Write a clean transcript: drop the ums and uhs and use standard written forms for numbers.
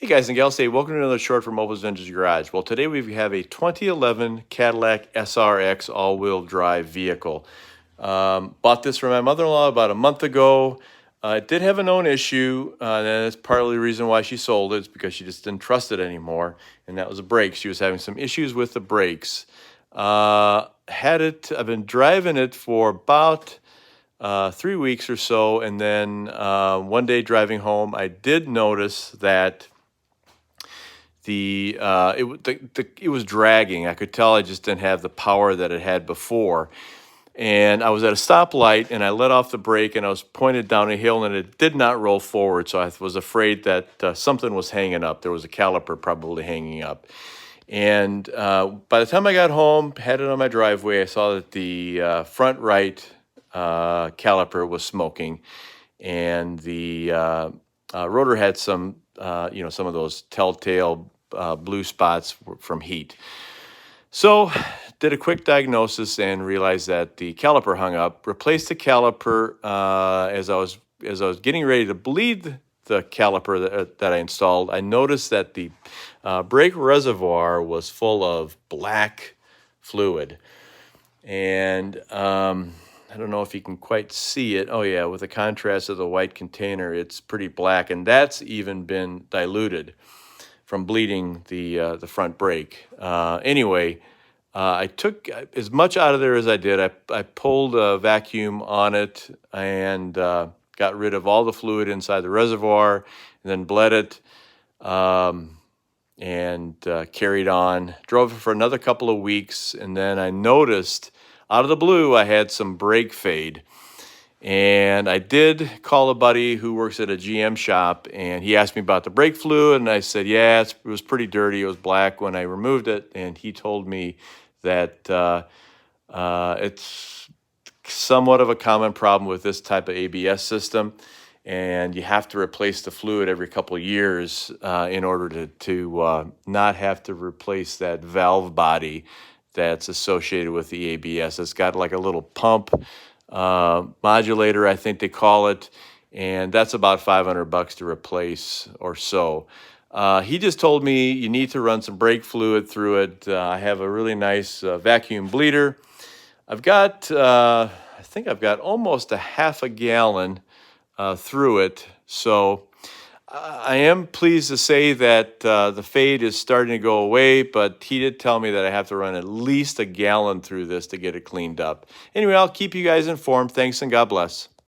Hey guys and gals, hey, welcome to another short from Mobile's Vintage Garage. Well, today we have a 2011 Cadillac SRX all-wheel drive vehicle. Bought this from my mother-in-law about a month ago. It did have a known issue, and that's partly the reason why she sold it. It's because she just didn't trust it anymore, and that was the brakes. She was having some issues with the brakes. I've been driving it for about 3 weeks or so, and then one day driving home, I did notice that it was dragging. I could tell I just didn't have the power that it had before. And I was at a stoplight and I let off the brake and I was pointed down a hill and it did not roll forward. So I was afraid that something was hanging up. There was a caliper probably hanging up. And by the time I got home, had it on my driveway, I saw that the front right caliper was smoking, and the rotor had some some of those telltale blue spots from heat. So did a quick diagnosis and realized that the caliper hung up. Replaced the caliper as I was getting ready to bleed the caliper that I installed. I noticed that the brake reservoir was full of black fluid, and I don't know if you can quite see it. Oh yeah, with the contrast of the white container, it's pretty black, and that's even been diluted from bleeding the front brake. Anyway, I took as much out of there as I did. I pulled a vacuum on it and got rid of all the fluid inside the reservoir, and then bled it and carried on. Drove it for another couple of weeks, and then I noticed out of the blue I had some brake fade. And I did call a buddy who works at a GM shop, and he asked me about the brake fluid, and I said, yeah, it was pretty dirty. It was black when I removed it, and he told me that it's somewhat of a common problem with this type of ABS system, and you have to replace the fluid every couple of years in order to not have to replace that valve body that's associated with the ABS. It's got like a little pump modulator, I think they call it, and that's about $500 to replace or so. He just told me you need to run some brake fluid through it. I have a really nice vacuum bleeder. I think I've got almost a half a gallon through it. So I am pleased to say that the fade is starting to go away, but he did tell me that I have to run at least a gallon through this to get it cleaned up. Anyway, I'll keep you guys informed. Thanks and God bless.